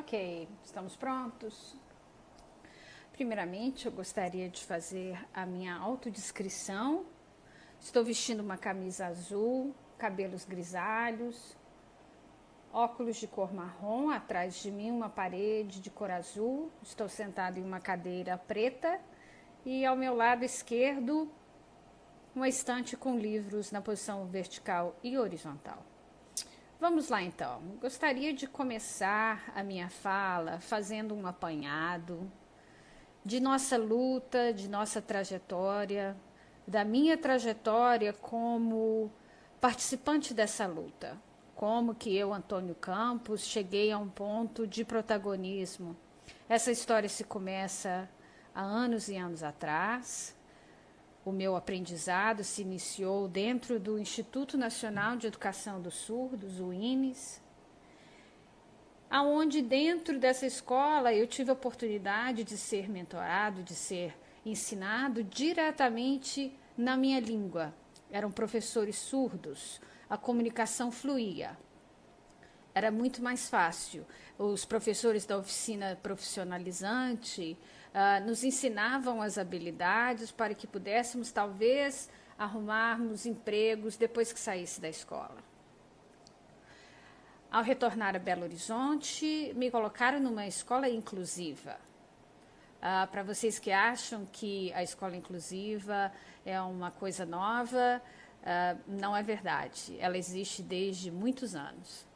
Ok, estamos prontos. Primeiramente, eu gostaria de fazer a minha autodescrição. Estou vestindo uma camisa azul, cabelos grisalhos, óculos de cor marrom, atrás de mim uma parede de cor azul. Estou sentado em uma cadeira preta e ao meu lado esquerdo uma estante com livros na posição vertical e horizontal. Vamos lá então. Gostaria de começar a minha fala fazendo um apanhado de nossa luta, de nossa trajetória, da minha trajetória como participante dessa luta. Como que eu, Antônio Campos, cheguei a um ponto de protagonismo. Essa história se começa há anos e anos atrás. O meu aprendizado se iniciou dentro do Instituto Nacional de Educação dos Surdos, o INES, aonde dentro dessa escola eu tive a oportunidade de ser mentorado, de ser ensinado diretamente na minha língua. Eram professores surdos, a comunicação fluía. Era muito mais fácil. Os professores da oficina profissionalizante nos ensinavam as habilidades para que pudéssemos, talvez, arrumarmos empregos depois que saísse da escola. Ao retornar a Belo Horizonte, me colocaram numa escola inclusiva. Para vocês que acham que a escola inclusiva é uma coisa nova, não é verdade. Ela existe desde muitos anos.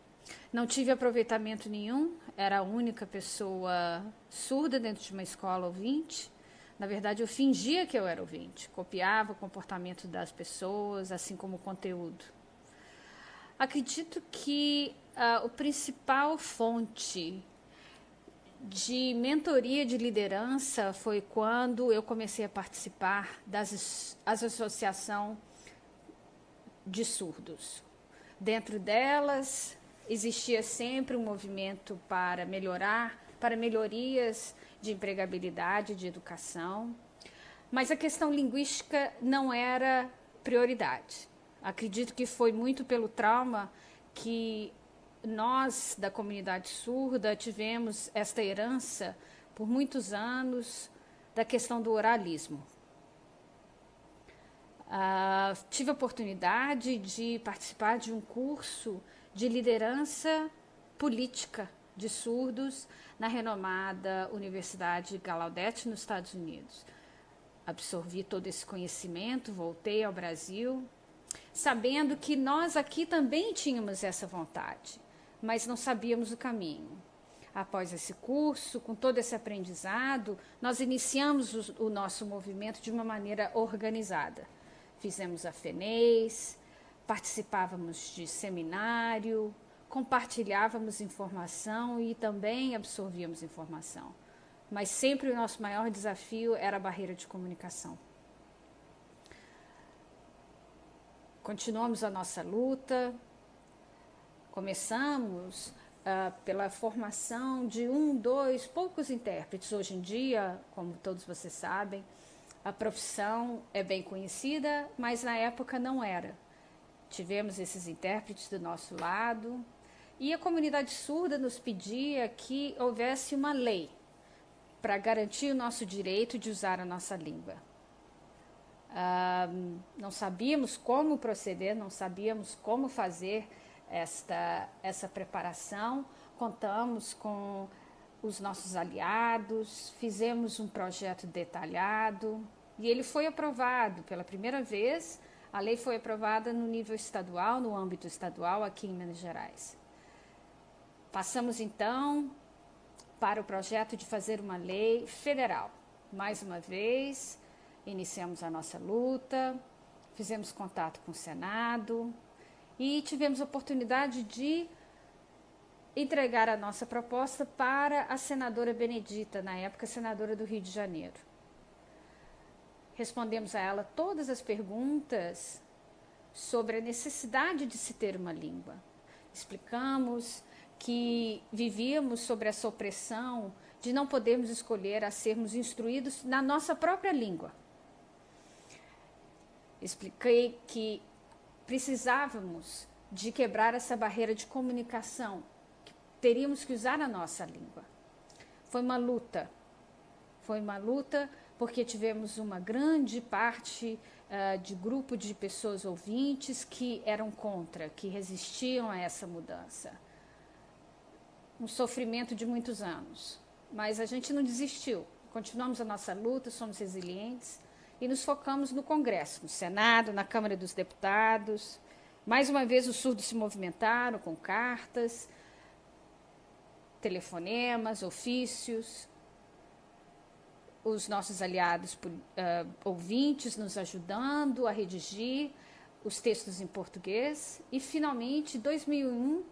Não tive aproveitamento nenhum, era a única pessoa surda dentro de uma escola ouvinte. Na verdade, eu fingia que eu era ouvinte, copiava o comportamento das pessoas, assim como o conteúdo. Acredito que a principal fonte de mentoria de liderança foi quando eu comecei a participar das associações de surdos. Dentro delas, existia sempre um movimento para melhorias de empregabilidade, de educação, mas a questão linguística não era prioridade. Acredito que foi muito pelo trauma que nós, da comunidade surda, tivemos esta herança por muitos anos da questão do oralismo. Tive a oportunidade de participar de um curso de liderança política de surdos na renomada Universidade Gallaudet, nos Estados Unidos. Absorvi todo esse conhecimento, voltei ao Brasil, sabendo que nós aqui também tínhamos essa vontade, mas não sabíamos o caminho. Após esse curso, com todo esse aprendizado, nós iniciamos o nosso movimento de uma maneira organizada. Fizemos a FENES, participávamos de seminário, compartilhávamos informação e também absorvíamos informação. Mas sempre o nosso maior desafio era a barreira de comunicação. Continuamos a nossa luta, começamos pela formação de poucos intérpretes. Hoje em dia, como todos vocês sabem, a profissão é bem conhecida, mas na época não era. Tivemos esses intérpretes do nosso lado e a comunidade surda nos pedia que houvesse uma lei para garantir o nosso direito de usar a nossa língua. Não sabíamos como proceder, não sabíamos como fazer essa preparação. Contamos com os nossos aliados, fizemos um projeto detalhado e ele foi aprovado pela primeira vez. A lei foi aprovada no nível estadual, no âmbito estadual, aqui em Minas Gerais. Passamos então para o projeto de fazer uma lei federal. Mais uma vez, iniciamos a nossa luta, fizemos contato com o Senado e tivemos a oportunidade de entregar a nossa proposta para a senadora Benedita, na época senadora do Rio de Janeiro. Respondemos a ela todas as perguntas sobre a necessidade de se ter uma língua. Explicamos que vivíamos sobre essa opressão de não podermos escolher a sermos instruídos na nossa própria língua. Expliquei que precisávamos de quebrar essa barreira de comunicação teríamos que usar a nossa língua. Foi uma luta porque tivemos uma grande parte de grupo de pessoas ouvintes que eram contra, que resistiam a essa mudança. Um sofrimento de muitos anos, mas a gente não desistiu, continuamos a nossa luta, somos resilientes e nos focamos no Congresso, no Senado, na Câmara dos Deputados. Mais uma vez os surdos se movimentaram com cartas, telefonemas, ofícios, os nossos aliados ouvintes nos ajudando a redigir os textos em português e finalmente em 2001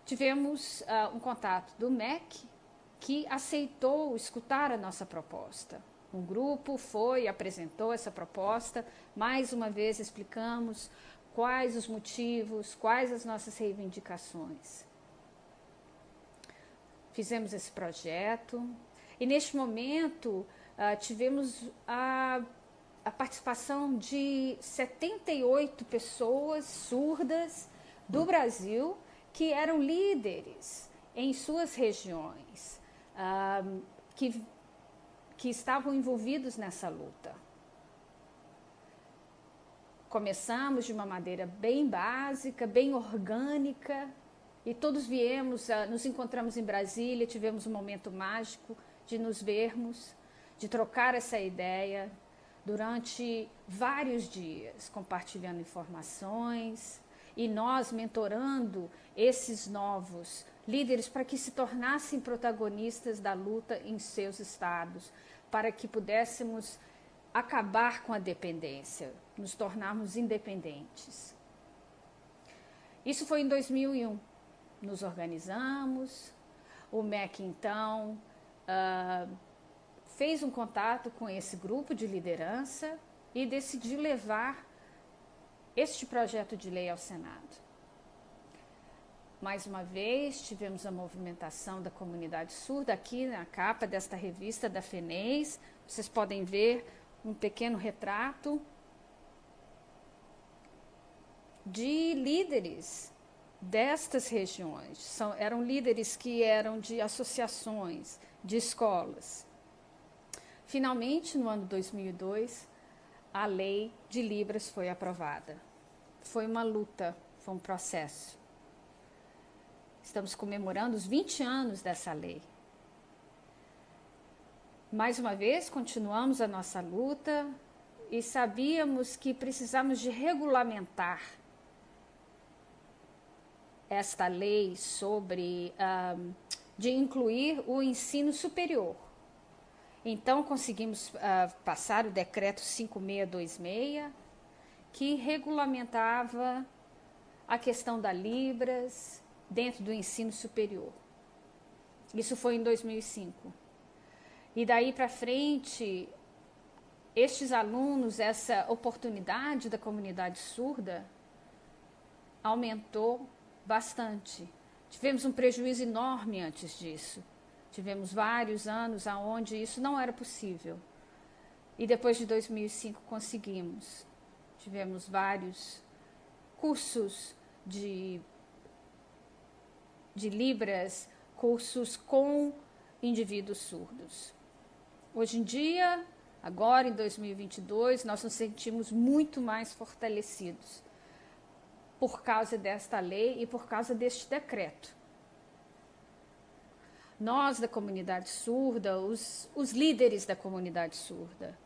tivemos um contato do MEC que aceitou escutar a nossa proposta. Um grupo foi, apresentou essa proposta, mais uma vez explicamos quais os motivos, quais as nossas reivindicações. Fizemos esse projeto e neste momento tivemos a participação de 78 pessoas surdas do Brasil que eram líderes em suas regiões, que estavam envolvidos nessa luta. Começamos de uma maneira bem básica, bem orgânica, e todos viemos, nos encontramos em Brasília, tivemos um momento mágico de nos vermos, de trocar essa ideia durante vários dias, compartilhando informações e nós mentorando esses novos líderes para que se tornassem protagonistas da luta em seus estados, para que pudéssemos acabar com a dependência, nos tornarmos independentes. Isso foi em 2001. Nos organizamos, o MEC então fez um contato com esse grupo de liderança e decidiu levar este projeto de lei ao Senado. Mais uma vez, tivemos a movimentação da comunidade surda aqui na capa desta revista da FENEIS. Vocês podem ver um pequeno retrato de líderes destas regiões. Eram líderes que eram de associações, de escolas. Finalmente, no ano 2002, a lei de Libras foi aprovada. Foi uma luta, foi um processo. Estamos comemorando os 20 anos dessa lei. Mais uma vez, continuamos a nossa luta e sabíamos que precisamos de regulamentar esta lei sobre de incluir o ensino superior. Então, conseguimos passar o decreto 5626, que regulamentava a questão da Libras dentro do ensino superior. Isso foi em 2005. E daí para frente, estes alunos, essa oportunidade da comunidade surda aumentou bastante. Tivemos um prejuízo enorme antes disso. Tivemos vários anos onde isso não era possível. E depois de 2005 conseguimos. Tivemos vários cursos de Libras, cursos com indivíduos surdos. Hoje em dia, agora em 2022, nós nos sentimos muito mais fortalecidos por causa desta lei e por causa deste decreto. Nós da comunidade surda, os líderes da comunidade surda,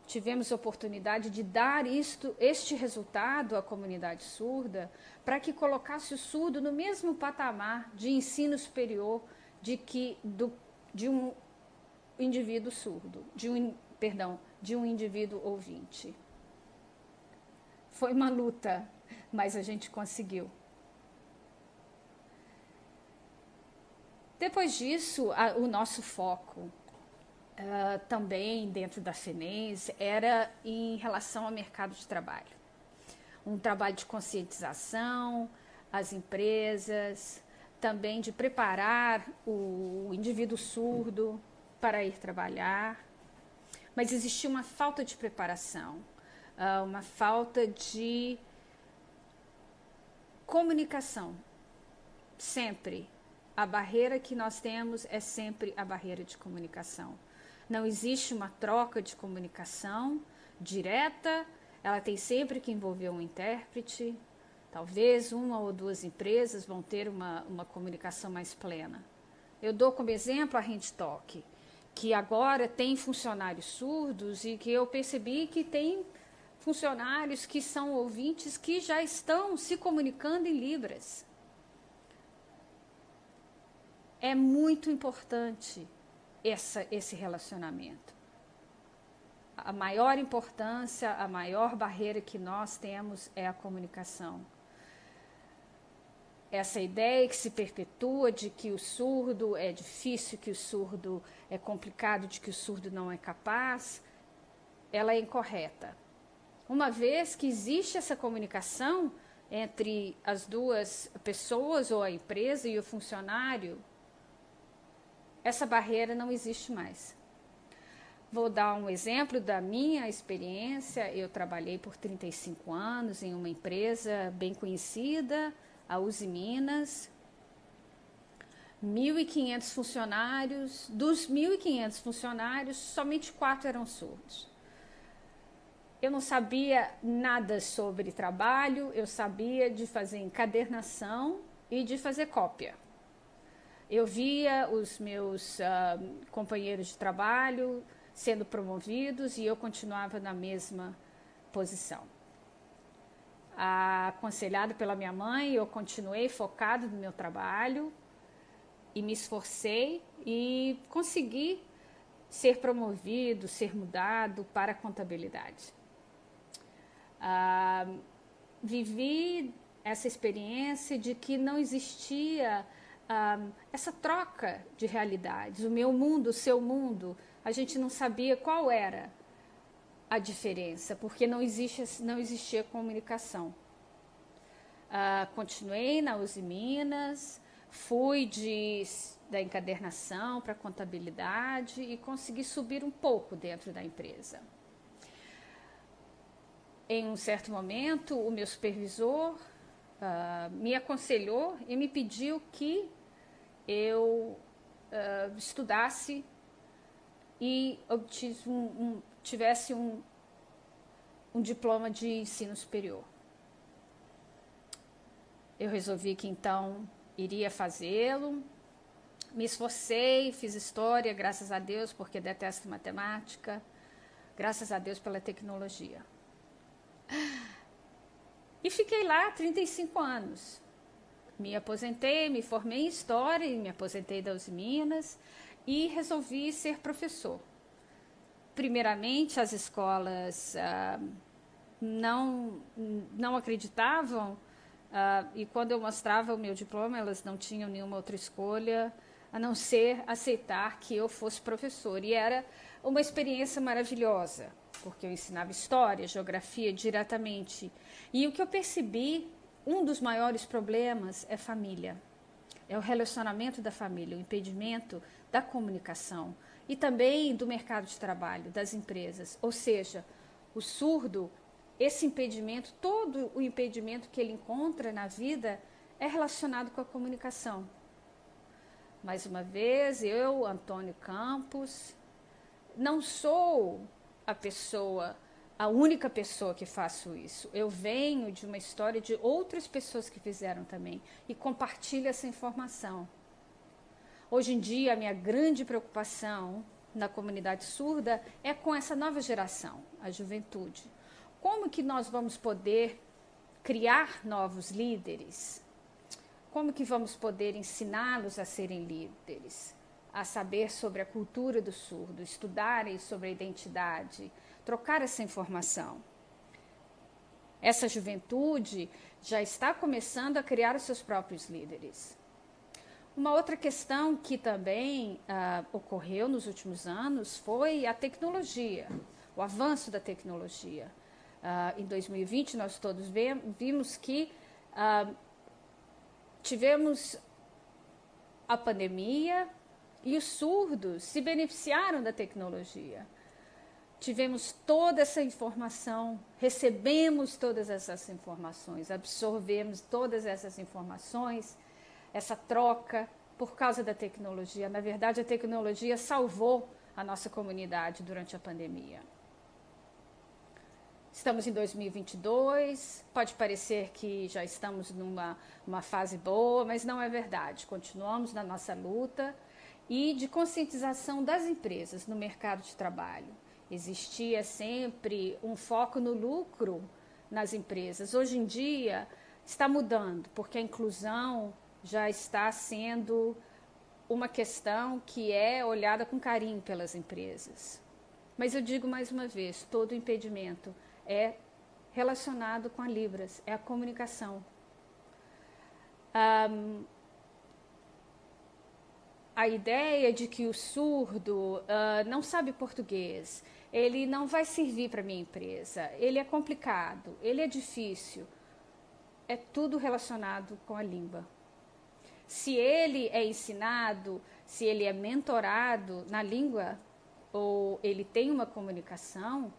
tivemos a oportunidade de dar este resultado à comunidade surda para que colocasse o surdo no mesmo patamar de ensino superior de um indivíduo surdo, de um indivíduo ouvinte. Foi uma luta, mas a gente conseguiu. Depois disso, o nosso foco também dentro da FENEIS era em relação ao mercado de trabalho. Um trabalho de conscientização, as empresas, também de preparar o indivíduo surdo para ir trabalhar. Mas existia uma falta de preparação, uma falta de comunicação sempre. A barreira que nós temos é sempre a barreira de comunicação. Não existe uma troca de comunicação direta, ela tem sempre que envolver um intérprete. Talvez uma ou duas empresas vão ter uma comunicação mais plena. Eu dou como exemplo a HandTalk, que agora tem funcionários surdos e que eu percebi que tem funcionários que são ouvintes que já estão se comunicando em Libras. É muito importante esse relacionamento. A maior importância, a maior barreira que nós temos é a comunicação. Essa ideia que se perpetua de que o surdo é difícil, que o surdo é complicado, de que o surdo não é capaz, ela é incorreta. Uma vez que existe essa comunicação entre as duas pessoas, ou a empresa e o funcionário, essa barreira não existe mais. Vou dar um exemplo da minha experiência. Eu trabalhei por 35 anos em uma empresa bem conhecida, a Uzi Minas. 1.500 funcionários. Dos 1.500 funcionários, somente 4 eram surdos. Eu não sabia nada sobre trabalho, eu sabia de fazer encadernação e de fazer cópia. Eu via os meus companheiros de trabalho sendo promovidos e eu continuava na mesma posição. Aconselhado pela minha mãe, eu continuei focado no meu trabalho e me esforcei e consegui ser promovido, ser mudado para a contabilidade. Vivi essa experiência de que não existia essa troca de realidades, o meu mundo, o seu mundo, a gente não sabia qual era a diferença, porque não existia comunicação. Continuei na Uzi Minas, fui da encadernação para a contabilidade e consegui subir um pouco dentro da empresa. Em um certo momento, o meu supervisor me aconselhou e me pediu que eu estudasse e tivesse um diploma de ensino superior. Eu resolvi que então iria fazê-lo, me esforcei, fiz história, graças a Deus, porque detesto matemática, graças a Deus pela tecnologia. E fiquei lá 35 anos. Me aposentei, me formei em História e me aposentei da Uzi Minas e resolvi ser professor. Primeiramente, as escolas não acreditavam e quando eu mostrava o meu diploma, elas não tinham nenhuma outra escolha a não ser aceitar que eu fosse professor. E era uma experiência maravilhosa, porque eu ensinava História, Geografia diretamente. E o que eu percebi, um dos maiores problemas é família. É o relacionamento da família, o impedimento da comunicação e também do mercado de trabalho, das empresas. Ou seja, o surdo, esse impedimento, todo o impedimento que ele encontra na vida é relacionado com a comunicação. Mais uma vez, eu, Antônio Campos, não sou a única pessoa que faço isso. Eu venho de uma história de outras pessoas que fizeram também e compartilho essa informação. Hoje em dia, a minha grande preocupação na comunidade surda é com essa nova geração, a juventude. Como que nós vamos poder criar novos líderes? Como que vamos poder ensiná-los a serem líderes? A saber sobre a cultura do surdo, estudarem sobre a identidade, trocar essa informação. Essa juventude já está começando a criar os seus próprios líderes. Uma outra questão que também ocorreu nos últimos anos foi a tecnologia, o avanço da tecnologia. Em 2020, nós todos vimos que tivemos a pandemia e os surdos se beneficiaram da tecnologia. Tivemos toda essa informação, recebemos todas essas informações, absorvemos todas essas informações essa troca por causa da tecnologia. Na verdade, a tecnologia salvou a nossa comunidade durante a pandemia. Estamos em 2022, pode parecer que já estamos numa fase boa, mas não é verdade. Continuamos na nossa luta e de conscientização das empresas no mercado de trabalho. Existia sempre um foco no lucro nas empresas. Hoje em dia está mudando, porque a inclusão já está sendo uma questão que é olhada com carinho pelas empresas. Mas eu digo mais uma vez, todo impedimento é relacionado com a Libras, é a comunicação. A ideia de que o surdo não sabe português, ele não vai servir para a minha empresa, ele é complicado, ele é difícil, é tudo relacionado com a língua. Se ele é ensinado, se ele é mentorado na língua, ou ele tem uma comunicação,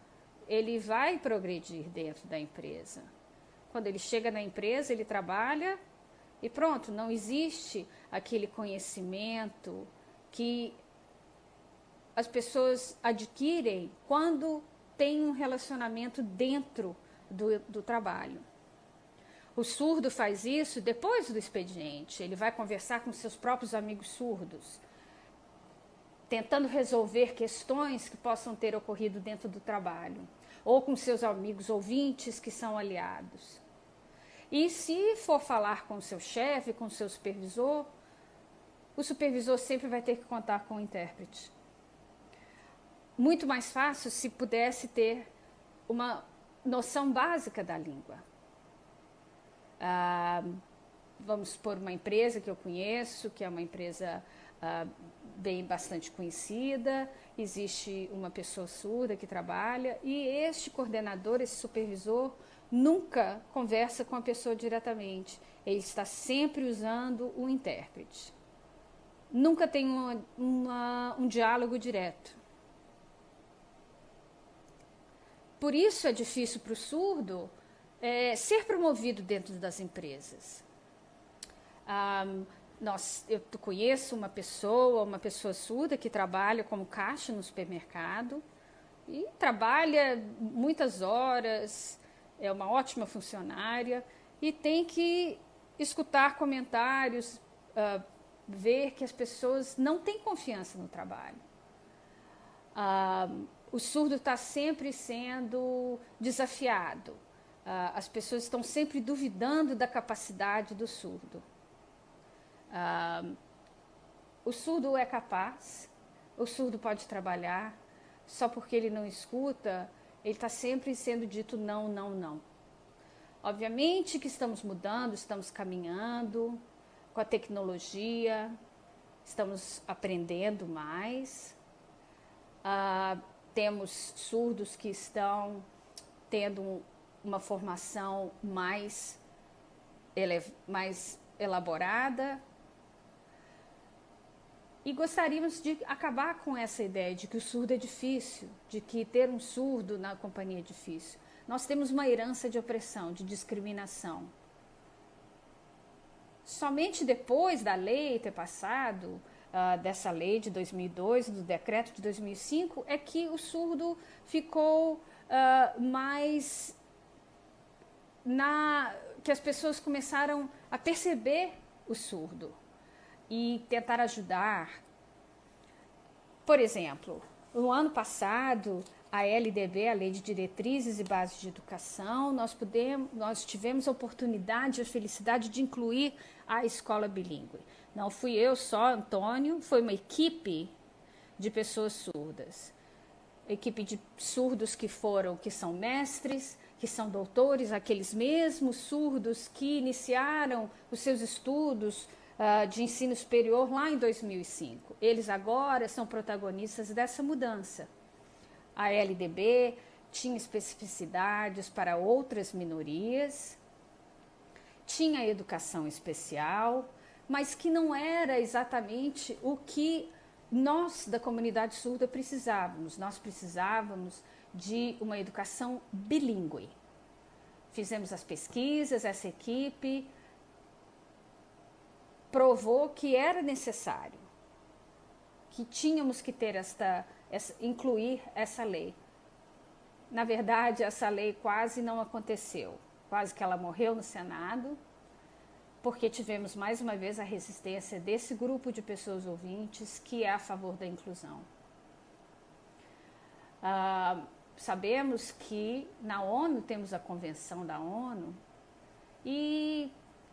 ele vai progredir dentro da empresa. Quando ele chega na empresa, ele trabalha e pronto, não existe aquele conhecimento que as pessoas adquirem quando tem um relacionamento dentro do trabalho. O surdo faz isso depois do expediente, ele vai conversar com seus próprios amigos surdos, tentando resolver questões que possam ter ocorrido dentro do trabalho, ou com seus amigos ouvintes que são aliados. E se for falar com o seu chefe, com o seu supervisor, o supervisor sempre vai ter que contar com o intérprete. Muito mais fácil se pudesse ter uma noção básica da língua. Vamos por uma empresa que eu conheço, que é uma empresa bastante conhecida, existe uma pessoa surda que trabalha e este coordenador, esse supervisor, nunca conversa com a pessoa diretamente. Ele está sempre usando o intérprete. Nunca tem um diálogo direto. Por isso é difícil para o surdo ser promovido dentro das empresas. Eu conheço uma pessoa surda que trabalha como caixa no supermercado e trabalha muitas horas, é uma ótima funcionária e tem que escutar comentários, ver que as pessoas não têm confiança no trabalho. O surdo está sempre sendo desafiado. As pessoas estão sempre duvidando da capacidade do surdo. O surdo é capaz, o surdo pode trabalhar, só porque ele não escuta, ele está sempre sendo dito não, não, não. Obviamente que estamos mudando, estamos caminhando com a tecnologia, estamos aprendendo mais. Temos surdos que estão tendo uma formação mais elaborada. E gostaríamos de acabar com essa ideia de que o surdo é difícil, de que ter um surdo na companhia é difícil. Nós temos uma herança de opressão, de discriminação. Somente depois da lei ter passado, dessa lei de 2002, do decreto de 2005, é que o surdo ficou mais... que as pessoas começaram a perceber o surdo e tentar ajudar. Por exemplo, no ano passado, a LDB, a Lei de Diretrizes e Bases de Educação, nós tivemos a oportunidade e a felicidade de incluir a escola bilíngue. Não fui eu só, Antônio, foi uma equipe de pessoas surdas. Equipe de surdos que são mestres, que são doutores, aqueles mesmos surdos que iniciaram os seus estudos de ensino superior lá em 2005. Eles agora são protagonistas dessa mudança. A LDB tinha especificidades para outras minorias, tinha educação especial, mas que não era exatamente o que nós da comunidade surda precisávamos. Nós precisávamos de uma educação bilíngue. Fizemos as pesquisas, essa equipe provou que era necessário, que tínhamos que ter incluir essa lei. Na verdade, essa lei quase não aconteceu, quase que ela morreu no Senado, porque tivemos mais uma vez a resistência desse grupo de pessoas ouvintes que é a favor da inclusão. Sabemos que na ONU temos a Convenção da ONU e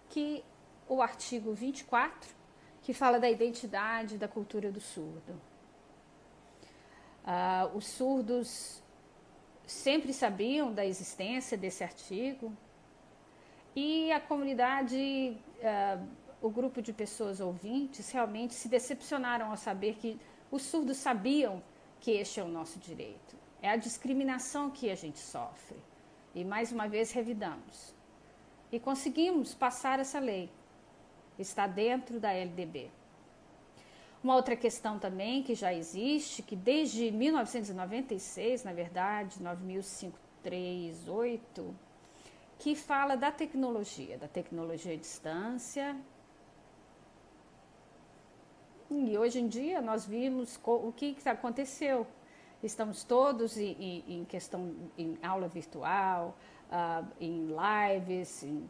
que o artigo 24, que fala da identidade da cultura do surdo. Os surdos sempre sabiam da existência desse artigo e a comunidade, o grupo de pessoas ouvintes realmente se decepcionaram ao saber que os surdos sabiam que este é o nosso direito. É a discriminação que a gente sofre. E mais uma vez revidamos. E conseguimos passar essa lei. Está dentro da LDB. Uma outra questão também que já existe, que desde 1996, na verdade, 9538, que fala da tecnologia à distância. E hoje em dia nós vimos o que aconteceu. Estamos todos em aula virtual, em lives, em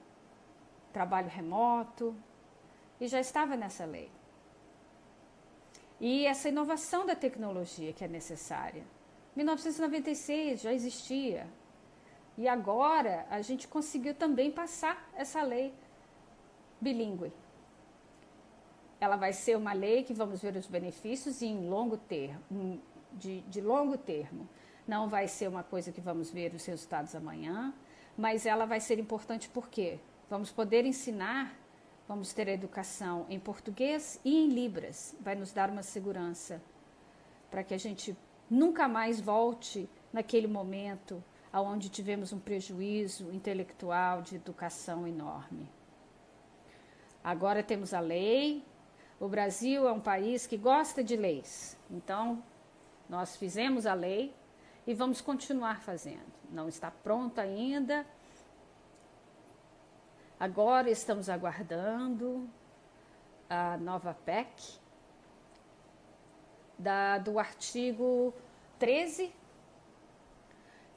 trabalho remoto, e já estava nessa lei. E essa inovação da tecnologia que é necessária. 1996 já existia. E agora a gente conseguiu também passar essa lei bilíngue. Ela vai ser uma lei que vamos ver os benefícios em longo termo, de longo termo. Não vai ser uma coisa que vamos ver os resultados amanhã, mas ela vai ser importante porque vamos poder ensinar, vamos ter a educação em português e em Libras. Vai nos dar uma segurança para que a gente nunca mais volte naquele momento onde tivemos um prejuízo intelectual de educação enorme. Agora temos a lei. O Brasil é um país que gosta de leis. Então, nós fizemos a lei e vamos continuar fazendo. Não está pronta ainda. Agora estamos aguardando a nova PEC do artigo 13,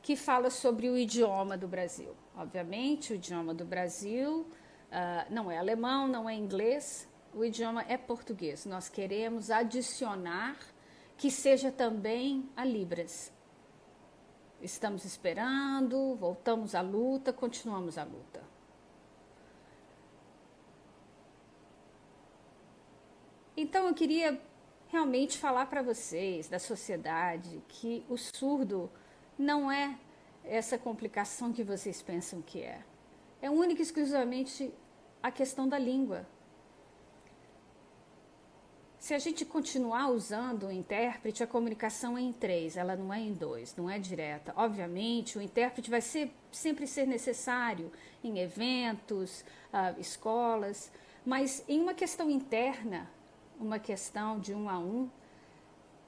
que fala sobre o idioma do Brasil. Obviamente, o idioma do Brasil não é alemão, não é inglês, o idioma é português. Nós queremos adicionar que seja também a Libras. Estamos esperando, voltamos à luta, continuamos a luta. Então eu queria realmente falar para vocês da sociedade que o surdo não é essa complicação que vocês pensam que é. É única e exclusivamente a questão da língua. Se a gente continuar usando o intérprete, a comunicação é em 3, ela não é em 2, não é direta. Obviamente, o intérprete vai sempre ser necessário em eventos, escolas, mas em uma questão interna, uma questão de 1 a 1,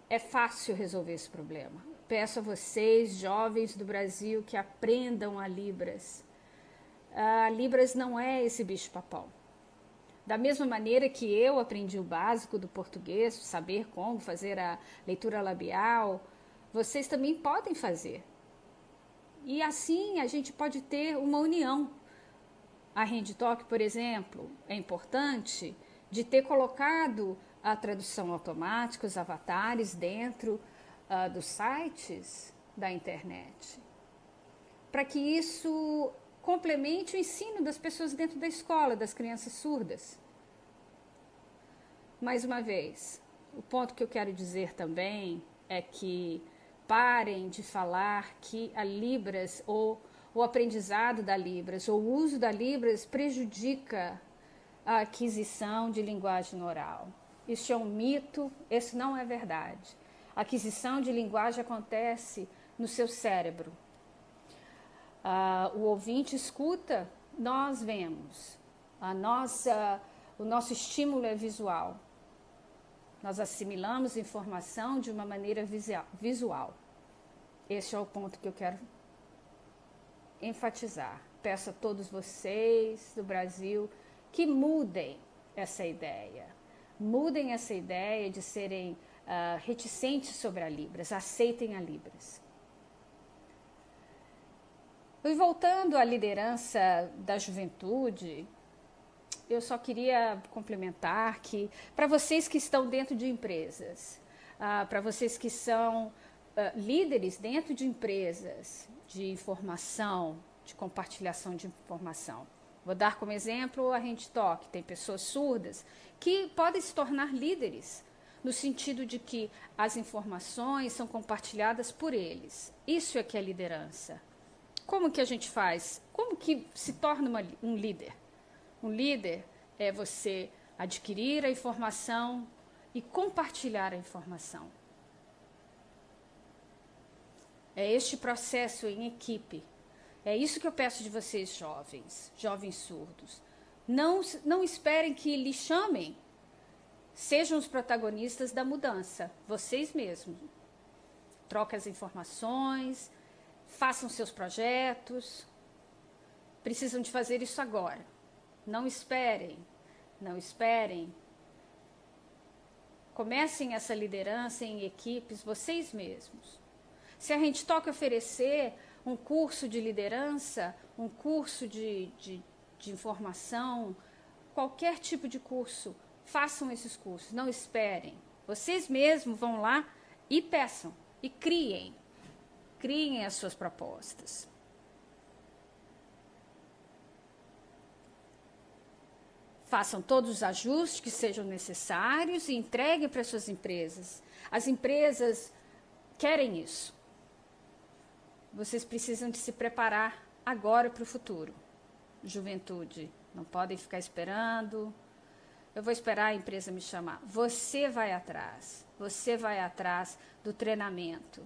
é fácil resolver esse problema. Peço a vocês, jovens do Brasil, que aprendam a Libras. A Libras não é esse bicho-papão. Da mesma maneira que eu aprendi o básico do português, saber como fazer a leitura labial, vocês também podem fazer. E assim a gente pode ter uma união. A HandTalk, por exemplo, é importante de ter colocado a tradução automática, os avatares dentro dos sites da internet, para que isso complemente o ensino das pessoas dentro da escola, das crianças surdas. Mais uma vez, o ponto que eu quero dizer também é que parem de falar que a Libras ou o aprendizado da Libras ou o uso da Libras prejudica a aquisição de linguagem oral. Isso é um mito, isso não é verdade. A aquisição de linguagem acontece no seu cérebro. O ouvinte escuta, nós vemos. O nosso estímulo é visual. Nós assimilamos informação de uma maneira visual. Este é o ponto que eu quero enfatizar. Peço a todos vocês do Brasil que mudem essa ideia. Mudem essa ideia de serem reticentes sobre a Libras. Aceitem a Libras. E voltando à liderança da juventude, eu só queria complementar que, para vocês que estão dentro de empresas, para vocês que são líderes dentro de empresas de informação, de compartilhação de informação. Vou dar como exemplo a HandTalk. Tem pessoas surdas que podem se tornar líderes, no sentido de que as informações são compartilhadas por eles. Isso é que é liderança. Como que a gente faz? Como que se torna um líder? Um líder é você adquirir a informação e compartilhar a informação. É este processo em equipe. É isso que eu peço de vocês, jovens surdos. Não esperem que lhes chamem. Sejam os protagonistas da mudança, vocês mesmos. Troquem as informações, façam seus projetos. Precisam de fazer isso agora. Não esperem. Comecem essa liderança em equipes, vocês mesmos. Se a HandTalk oferecer um curso de liderança, um curso de informação, qualquer tipo de curso, façam esses cursos, não esperem. Vocês mesmos vão lá e peçam, e criem as suas propostas. Façam todos os ajustes que sejam necessários e entreguem para suas empresas. As empresas querem isso. Vocês precisam de se preparar agora para o futuro. Juventude, não podem ficar esperando. Eu vou esperar a empresa me chamar. Você vai atrás do treinamento.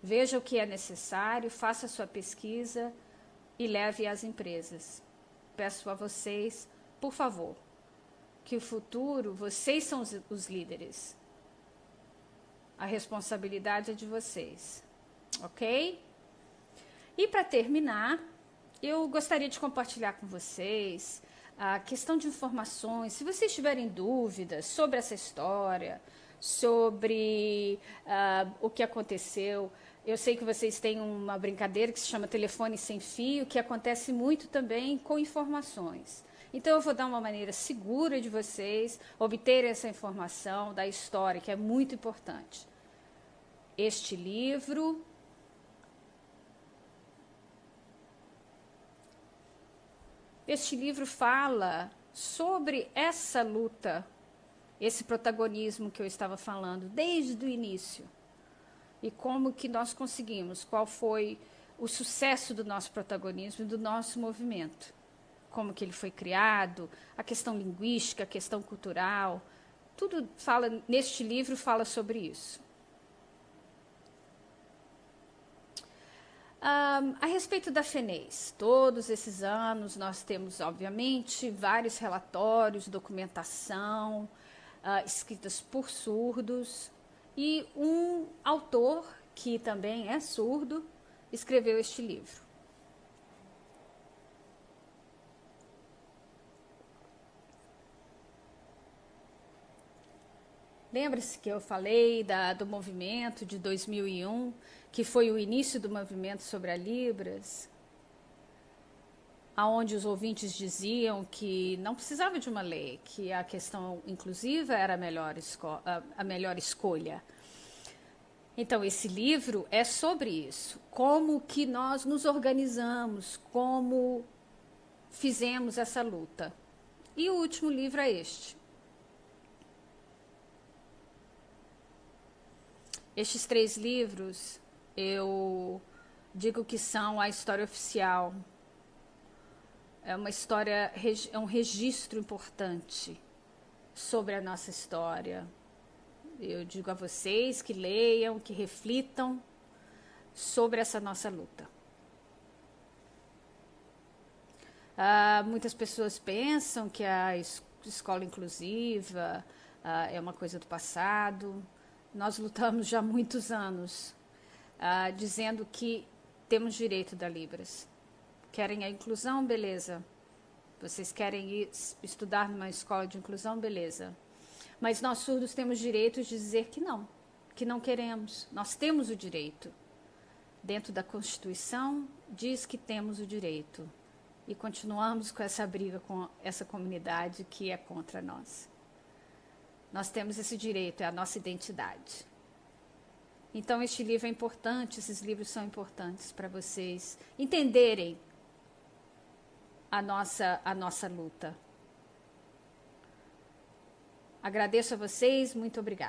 Veja o que é necessário, faça a sua pesquisa e leve às empresas. Peço a vocês, por favor, que o futuro, vocês são os líderes. A responsabilidade é de vocês, ok? E para terminar, eu gostaria de compartilhar com vocês a questão de informações. Se vocês tiverem dúvidas sobre essa história, sobre o que aconteceu, eu sei que vocês têm uma brincadeira que se chama telefone sem fio, que acontece muito também com informações. Então, eu vou dar uma maneira segura de vocês obterem essa informação da história, que é muito importante. Este livro fala sobre essa luta, esse protagonismo que eu estava falando desde o início. E como que nós conseguimos, qual foi o sucesso do nosso protagonismo e do nosso movimento. Como que ele foi criado, a questão linguística, a questão cultural, tudo neste livro fala sobre isso. A respeito da FENEIS, todos esses anos nós temos, obviamente, vários relatórios, documentação, escritas por surdos, e um autor, que também é surdo, escreveu este livro. Lembra-se que eu falei do movimento de 2001, que foi o início do movimento sobre a Libras, onde os ouvintes diziam que não precisava de uma lei, que a questão inclusiva era a melhor escolha. Então, esse livro é sobre isso, como que nós nos organizamos, como fizemos essa luta. E o último livro é este. Estes 3 livros, eu digo que são a história oficial. É uma história, é um registro importante sobre a nossa história. Eu digo a vocês que leiam, que reflitam sobre essa nossa luta. Muitas pessoas pensam que a escola inclusiva é uma coisa do passado. Nós lutamos já há muitos anos, dizendo que temos direito da Libras. Querem a inclusão? Beleza. Vocês querem ir estudar numa escola de inclusão? Beleza. Mas nós surdos temos direito de dizer que não queremos. Nós temos o direito. Dentro da Constituição, diz que temos o direito. E continuamos com essa briga com essa comunidade que é contra nós. Nós temos esse direito, é a nossa identidade. Então, este livro é importante, esses livros são importantes para vocês entenderem a nossa luta. Agradeço a vocês, muito obrigada.